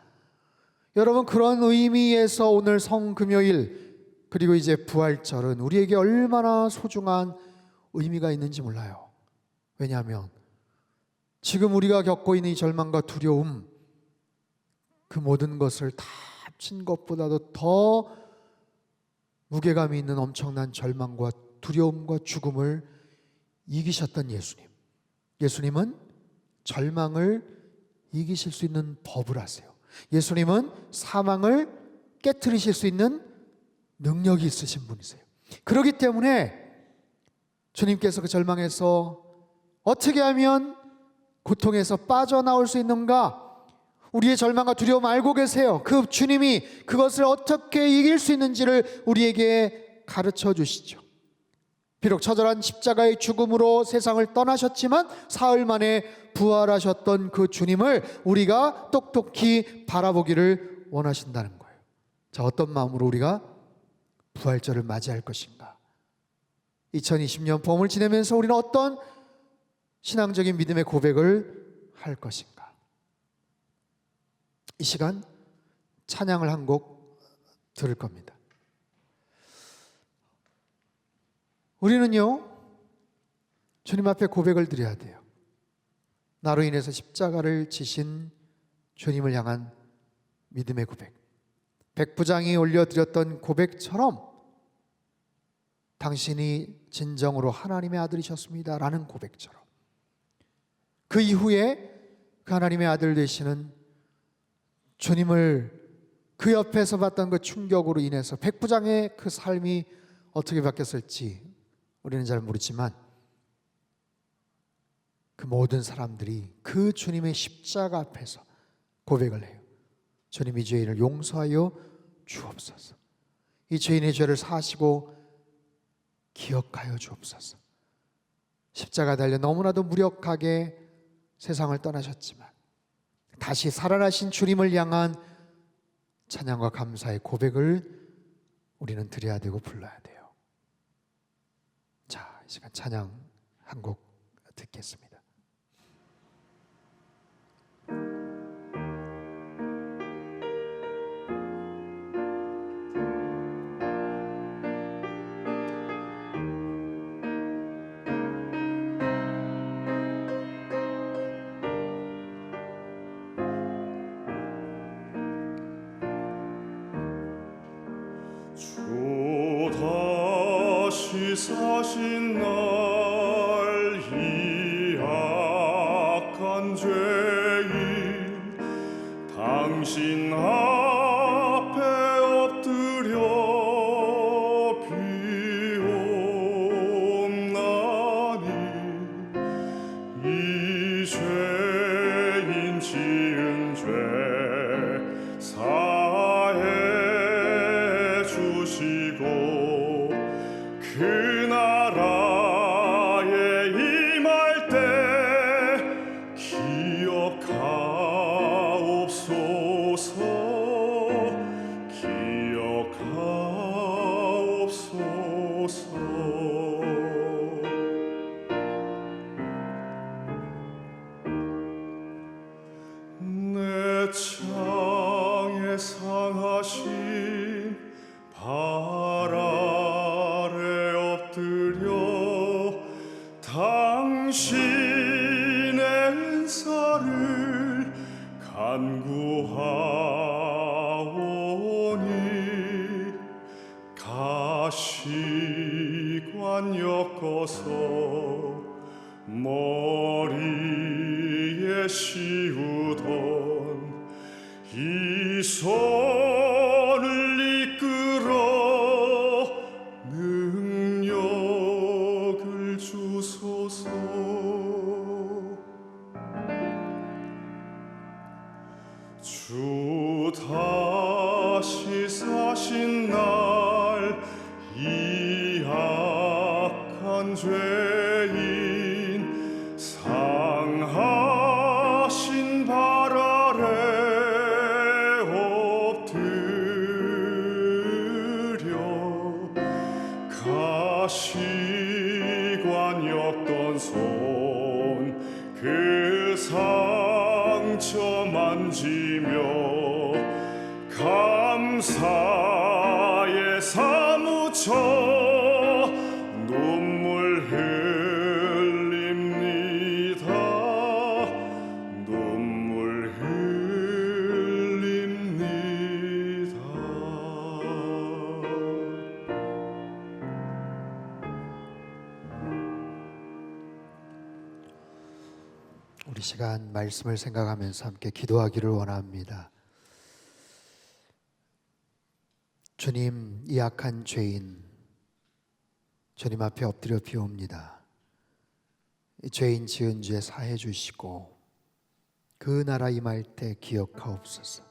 여러분, 그런 의미에서 오늘 성금요일 그리고 이제 부활절은 우리에게 얼마나 소중한 의미가 있는지 몰라요. 왜냐하면 지금 우리가 겪고 있는 이 절망과 두려움, 그 모든 것을 다 합친 것보다도 더 무게감이 있는 엄청난 절망과 두려움과 죽음을 이기셨던 예수님. 예수님은 절망을 이기실 수 있는 법을 아세요. 예수님은 사망을 깨트리실 수 있는 능력이 있으신 분이세요. 그렇기 때문에 주님께서 그 절망에서 어떻게 하면 고통에서 빠져나올 수 있는가? 우리의 절망과 두려움 알고 계세요. 그 주님이 그것을 어떻게 이길 수 있는지를 우리에게 가르쳐 주시죠. 비록 처절한 십자가의 죽음으로 세상을 떠나셨지만 사흘 만에 부활하셨던 그 주님을 우리가 똑똑히 바라보기를 원하신다는 거예요. 자, 어떤 마음으로 우리가 부활절을 맞이할 것인가? 2020년 봄을 지내면서 우리는 어떤 신앙적인 믿음의 고백을 할 것인가? 이 시간 찬양을 한 곡 들을 겁니다. 우리는요, 주님 앞에 고백을 드려야 돼요. 나로 인해서 십자가를 지신 주님을 향한 믿음의 고백. 백부장이 올려드렸던 고백처럼 당신이 진정으로 하나님의 아들이셨습니다 라는 고백처럼 그 이후에 그 하나님의 아들 되시는 주님을 그 옆에서 봤던 그 충격으로 인해서 백부장의 그 삶이 어떻게 바뀌었을지 우리는 잘 모르지만 그 모든 사람들이 그 주님의 십자가 앞에서 고백을 해요. 주님, 이 죄인을 용서하여 주옵소서. 이 죄인의 죄를 사하시고 기억하여 주옵소서. 십자가 달려 너무나도 무력하게 세상을 떠나셨지만 다시 살아나신 주님을 향한 찬양과 감사의 고백을 우리는 드려야 되고 불러야 돼요. 자, 이 시간 찬양 한 곡 듣겠습니다. 주 다시 사신 날 이 악한 죄인 당신 앞에 엎드려 비옵나니 이 죄인 지은 죄 사해 주시고 그 나라에 임할 때 기억하옵소서 기억하옵소서. 내 창에 상하신 발 아래 엎드려 당신의 은사를 간구하오니 가시관 엮어서 머리에 씌우던 이 손을 이끌어 능력을 주소서. 주 다시 사신 날 이 악한 죄인 상하신 발 아래 엎드려 가시관 엮던 손 그 상처 만지며 감사에 사무쳐 눈물 흘립니다. 눈물 흘립니다. 우리 시간 말씀을 생각하면서 함께 기도하기를 원합니다. 주님, 이 악한 죄인 주님 앞에 엎드려 비옵니다. 이 죄인 지은 죄 사해 주시고 그 나라 임할 때 기억하옵소서.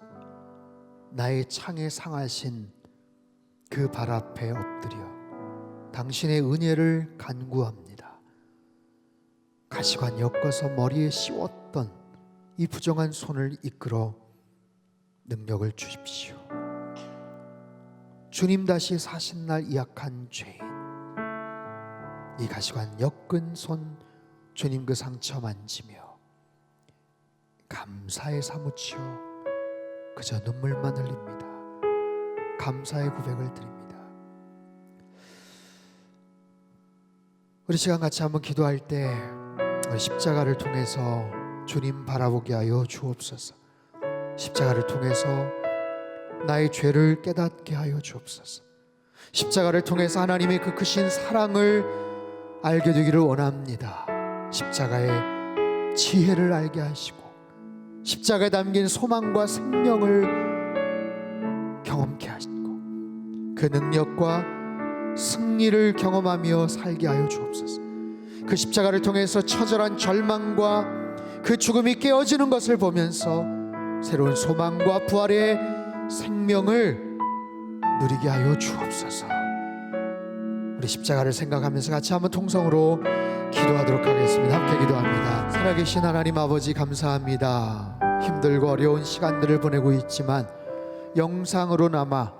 나의 창에 상하신 그 발 앞에 엎드려 당신의 은혜를 간구합니다. 가시관 엮어서 머리에 씌웠던 이 부정한 손을 이끌어 능력을 주십시오. 주님 다시 사신 날 이 악한 죄인, 이 가시관 엮은 손 주님 그 상처 만지며 감사에 사무치어 그저 눈물만 흘립니다. 감사의 고백을 드립니다. 우리 시간 같이 한번 기도할 때 우리 십자가를 통해서 주님 바라보게 하여 주옵소서. 십자가를 통해서 나의 죄를 깨닫게 하여 주옵소서. 십자가를 통해서 하나님의 그 크신 사랑을 알게 되기를 원합니다. 십자가의 지혜를 알게 하시고 십자가에 담긴 소망과 생명을 경험케 하시고 그 능력과 승리를 경험하며 살게 하여 주옵소서. 그 십자가를 통해서 처절한 절망과 그 죽음이 깨어지는 것을 보면서 새로운 소망과 부활의 생명을 누리게 하여 주옵소서. 우리 십자가를 생각하면서 같이 한번 통성으로 기도하도록 하겠습니다. 함께 기도합니다. 살아계신 하나님 아버지, 감사합니다. 힘들고 어려운 시간들을 보내고 있지만 영상으로나마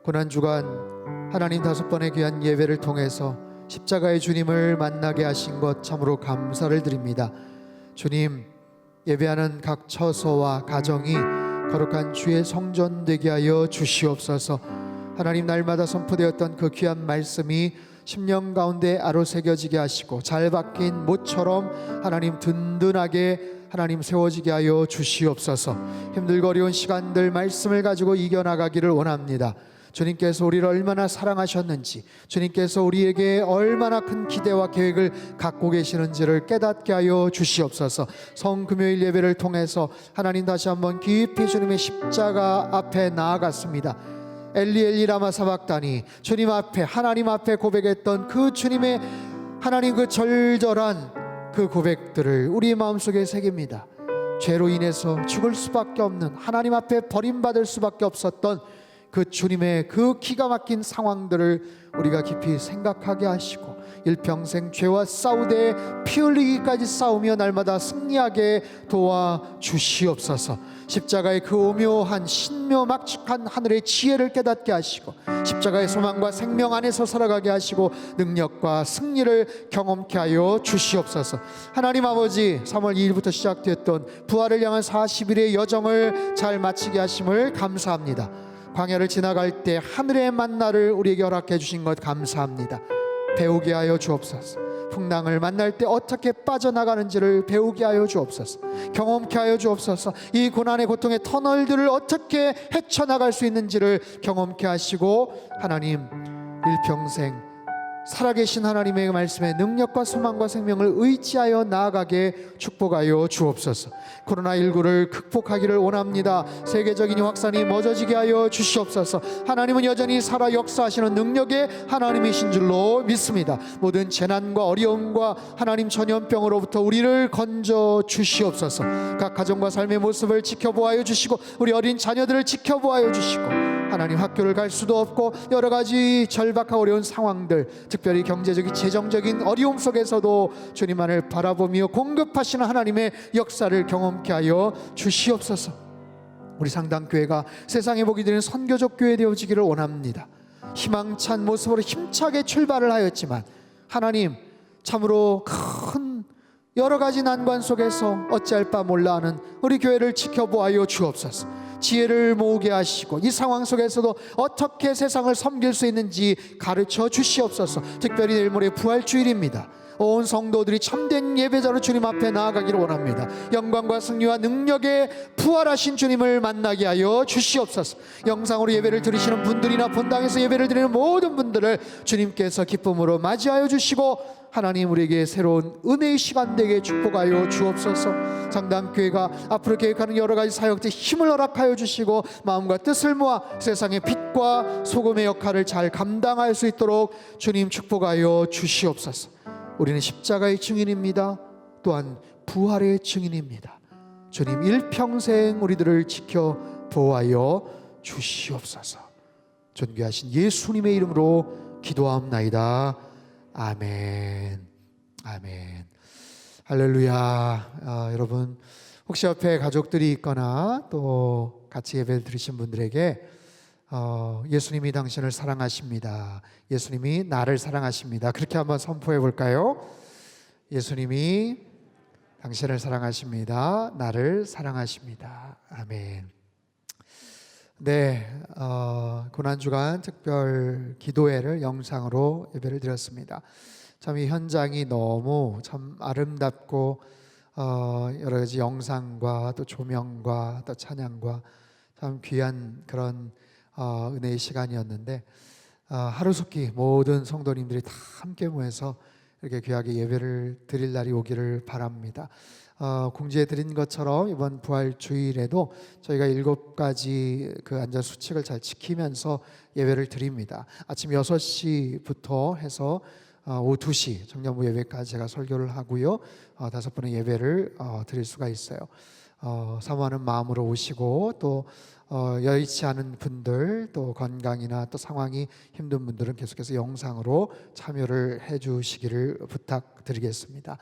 고난주간 하나님 5번의 귀한 예배를 통해서 십자가의 주님을 만나게 하신 것 참으로 감사를 드립니다. 주님, 예배하는 각 처소와 가정이 거룩한 주의 성전 되게 하여 주시옵소서. 하나님, 날마다 선포되었던 그 귀한 말씀이 심령 가운데 아로새겨지게 하시고 잘 박힌 못처럼 하나님 든든하게 하나님 세워지게 하여 주시옵소서. 힘들고 어려운 시간들 말씀을 가지고 이겨나가기를 원합니다. 주님께서 우리를 얼마나 사랑하셨는지, 주님께서 우리에게 얼마나 큰 기대와 계획을 갖고 계시는지를 깨닫게 하여 주시옵소서. 성금요일 예배를 통해서 하나님 다시 한번 깊이 주님의 십자가 앞에 나아갔습니다. 엘리 엘리 라마 사박다니, 주님 앞에 하나님 앞에 고백했던 그 주님의 하나님 그 절절한 그 고백들을 우리 마음속에 새깁니다. 죄로 인해서 죽을 수밖에 없는, 하나님 앞에 버림받을 수밖에 없었던 그 주님의 그 기가 막힌 상황들을 우리가 깊이 생각하게 하시고 일평생 죄와 싸우되 피 흘리기까지 싸우며 날마다 승리하게 도와주시옵소서. 십자가의 그 오묘한 신묘막측한 하늘의 지혜를 깨닫게 하시고 십자가의 소망과 생명 안에서 살아가게 하시고 능력과 승리를 경험케 하여 주시옵소서. 하나님 아버지, 3월 2일부터 시작되었던 부활을 향한 40일의 여정을 잘 마치게 하심을 감사합니다. 광야를 지나갈 때 하늘의 만나를 우리에게 허락해 주신 것 감사합니다. 배우게 하여 주옵소서. 풍랑을 만날 때 어떻게 빠져나가는지를 배우게 하여 주옵소서. 경험케 하여 주옵소서. 이 고난의 고통의 터널들을 어떻게 헤쳐나갈 수 있는지를 경험케 하시고 하나님, 일평생 살아계신 하나님의 말씀에 능력과 소망과 생명을 의지하여 나아가게 축복하여 주옵소서. 코로나19를 극복하기를 원합니다. 세계적인 확산이 멎어지게 하여 주시옵소서. 하나님은 여전히 살아 역사하시는 능력의 하나님이신 줄로 믿습니다. 모든 재난과 어려움과 하나님 전염병으로부터 우리를 건져 주시옵소서. 각 가정과 삶의 모습을 지켜보아여 주시고 우리 어린 자녀들을 지켜보아여 주시고 하나님, 학교를 갈 수도 없고 여러 가지 절박하고 어려운 상황들, 특별히 경제적인 재정적인 어려움 속에서도 주님만을 바라보며 공급하시는 하나님의 역사를 경험케 하여 주시옵소서. 우리 상당교회가 세상에 보기 드리는 선교적 교회 되어지기를 원합니다. 희망찬 모습으로 힘차게 출발을 하였지만 하나님, 참으로 큰 여러 가지 난관 속에서 어찌할 바 몰라 하는 우리 교회를 지켜보아여 주옵소서. 지혜를 모으게 하시고 이 상황 속에서도 어떻게 세상을 섬길 수 있는지 가르쳐 주시옵소서. 특별히 내일 모레 부활주일입니다. 온 성도들이 참된 예배자로 주님 앞에 나아가기를 원합니다. 영광과 승리와 능력의 부활하신 주님을 만나게 하여 주시옵소서. 영상으로 예배를 드리시는 분들이나 본당에서 예배를 드리는 모든 분들을 주님께서 기쁨으로 맞이하여 주시고 하나님, 우리에게 새로운 은혜의 시간 되게 축복하여 주옵소서. 상당교회가 앞으로 계획하는 여러 가지 사역들 힘을 허락하여 주시고 마음과 뜻을 모아 세상의 빛과 소금의 역할을 잘 감당할 수 있도록 주님 축복하여 주시옵소서. 우리는 십자가의 증인입니다. 또한 부활의 증인입니다. 주님, 일평생 우리들을 지켜 보호하여 주시옵소서. 존귀하신 예수님의 이름으로 기도하옵나이다. 아멘. 아멘. 할렐루야. 여러분, 혹시 옆에 가족들이 있거나 또 같이 예배를 드리신 분들에게 예수님이 당신을 사랑하십니다. 예수님이 나를 사랑하십니다. 그렇게 한번 선포해 볼까요? 예수님이 당신을 사랑하십니다. 나를 사랑하십니다. 아멘. 네, 고난주간 특별 기도회를 영상으로 예배를 드렸습니다. 참 이 현장이 너무 참 아름답고 여러 가지 영상과 또 조명과 또 찬양과 참 귀한 그런 은혜의 시간이었는데 하루속히 모든 성도님들이 다 함께 모여서 이렇게 귀하게 예배를 드릴 날이 오기를 바랍니다. 공지해 드린 것처럼 이번 부활 주일에도 저희가 7가지 그 안전 수칙을 잘 지키면서 예배를 드립니다. 아침 6시부터 해서 오후 2시 정년부 예배까지 제가 설교를 하고요. 5번의 예배를 드릴 수가 있어요. 사모하는 마음으로 오시고 또 여의치 않은 분들 또 건강이나 또 상황이 힘든 분들은 계속해서 영상으로 참여를 해주시기를 부탁드리겠습니다.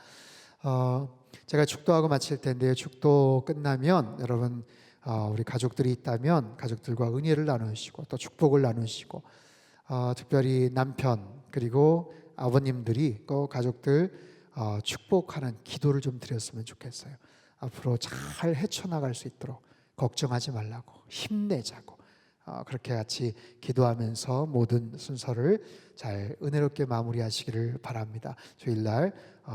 제가 축도하고 마칠 텐데요. 축도 끝나면 여러분 우리 가족들이 있다면 가족들과 은혜를 나누시고 또 축복을 나누시고 특별히 남편 그리고 아버님들이 또 가족들 축복하는 기도를 좀 드렸으면 좋겠어요. 앞으로 잘 헤쳐나갈 수 있도록 걱정하지 말라고 힘내자고 그렇게 같이 기도하면서 모든 순서를 잘 은혜롭게 마무리하시기를 바랍니다. 주일날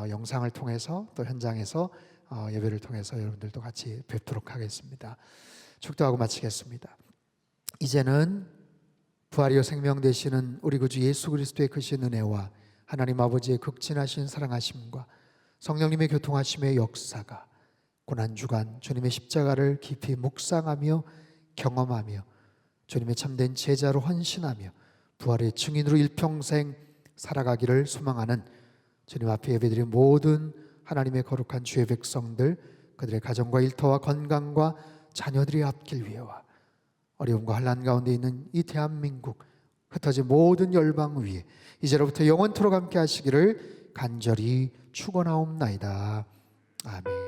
영상을 통해서 또 현장에서 예배를 통해서 여러분들도 같이 뵙도록 하겠습니다. 축도하고 마치겠습니다. 이제는 부활이요 생명 되시는 우리 구주 예수 그리스도의 크신 은혜와 하나님 아버지의 극진하신 사랑하심과 성령님의 교통하심의 역사가 고난주간 주님의 십자가를 깊이 묵상하며 경험하며 주님의 참된 제자로 헌신하며 부활의 증인으로 일평생 살아가기를 소망하는 주님 앞에 예배드린 모든 하나님의 거룩한 주의 백성들 그들의 가정과 일터와 건강과 자녀들이 앞길 위에와 어려움과 환난 가운데 있는 이 대한민국 흩어진 모든 열방 위에 이제로부터 영원토록 함께 하시기를 간절히 축원하옵나이다. 아멘.